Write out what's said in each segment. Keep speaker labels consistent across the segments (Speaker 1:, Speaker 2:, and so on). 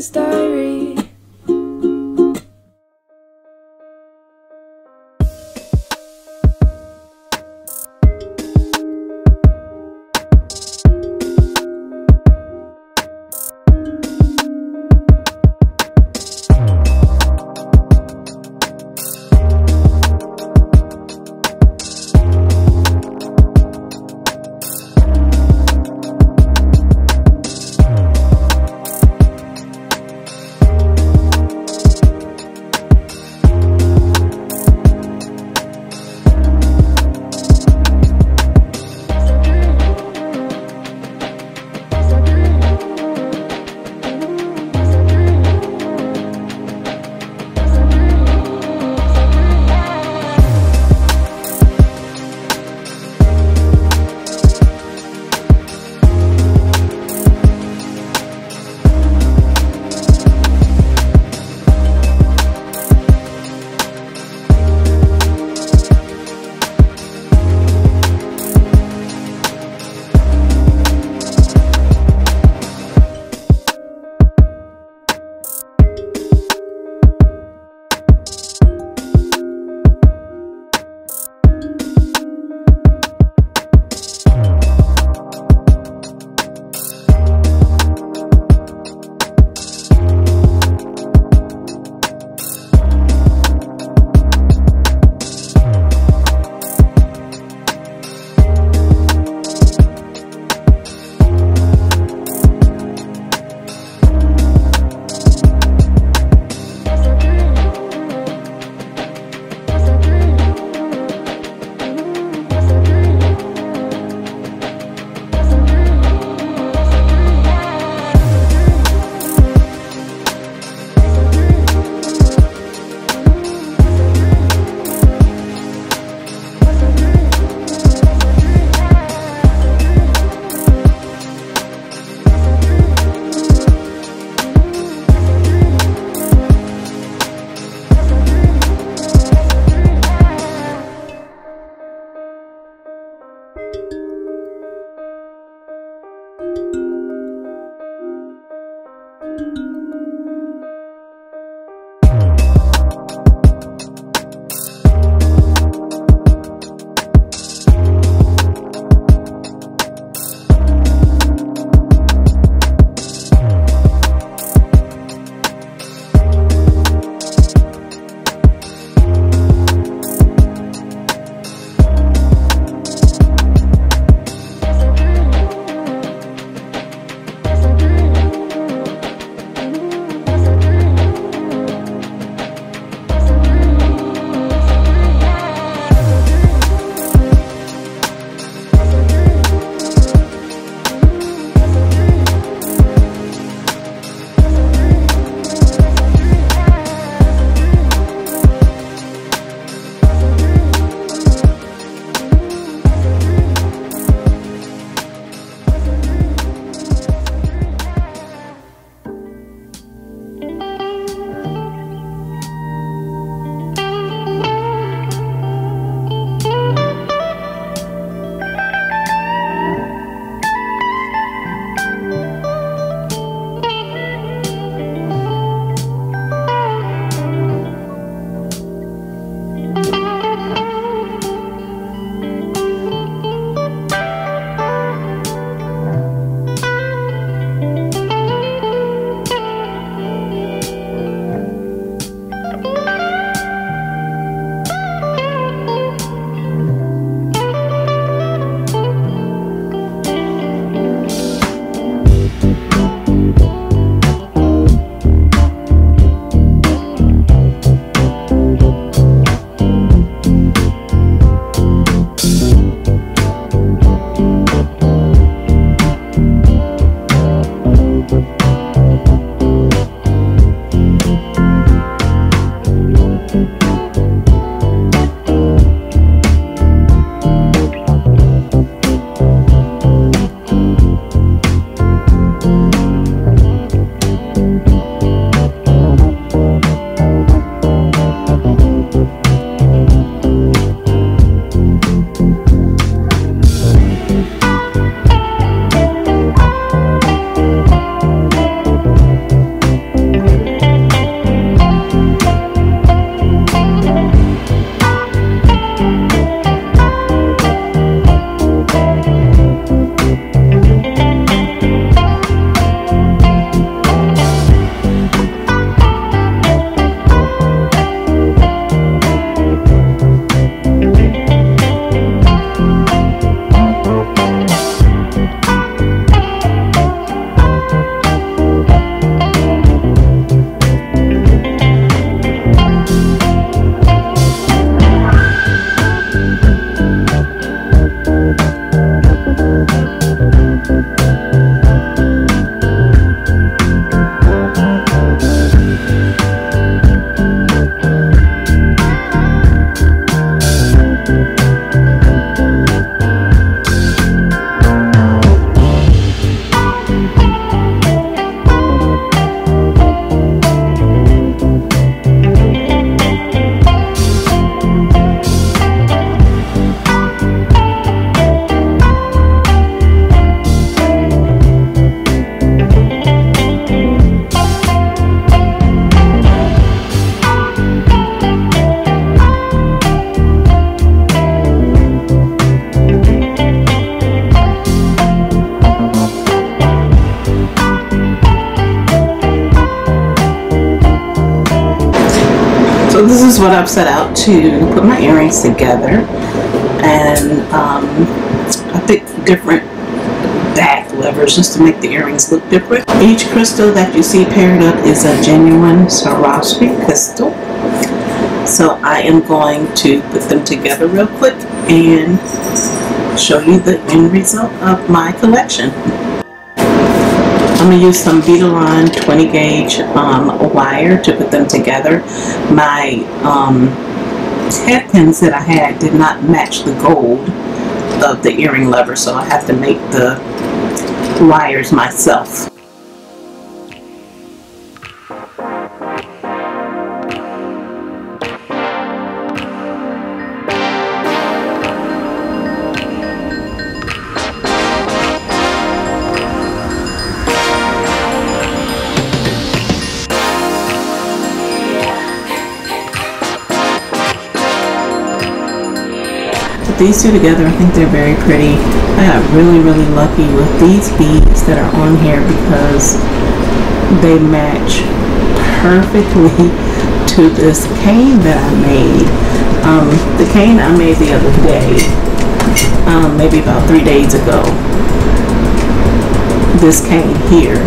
Speaker 1: Rosa's diary. what I've set out to put my earrings together, and I picked different back levers just to make the earrings look different. Each crystal that you see paired up is a genuine Swarovski crystal. So I am going to put them together real quick and show you the end result of my collection. I'm going to use some Beadline 20 gauge wire to put them together. My head pins that I had did not match the gold of the earring lever, so I have to make the wires myself. These two together, I think they're very pretty. I got really lucky with these beads that are on here because they match perfectly to this cane that I made. The cane I made the other day, maybe about 3 days ago. This cane here.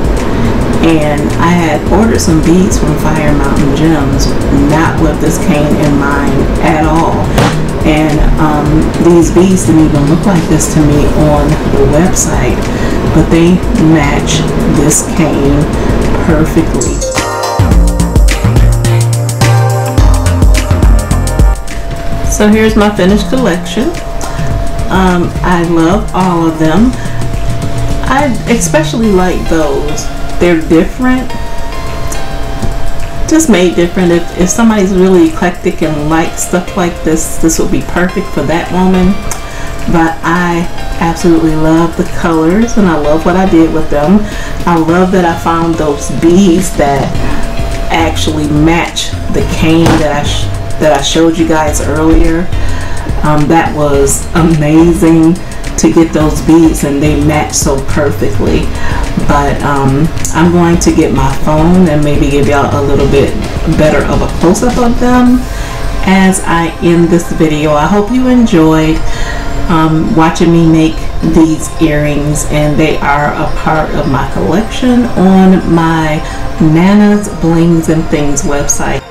Speaker 1: And I had ordered some beads from Fire Mountain Gems, not with this cane in mind at all. And these beads didn't even look like this to me on the website, but they match this cane perfectly. So here's my finished collection. I love all of them. I especially like those. They're different, just made different. If somebody's really eclectic and likes stuff like this, this would be perfect for that woman. But I absolutely love the colors, and I love what I did with them. I love that I found those beads that actually match the cane that I showed you guys earlier. That was amazing to get those beads, and they match so perfectly. But I'm going to get my phone and maybe give y'all a little bit better of a close-up of them as I end this video. I hope you enjoyed watching me make these earrings, and they are a part of my collection on my Nana's Blings and Things website.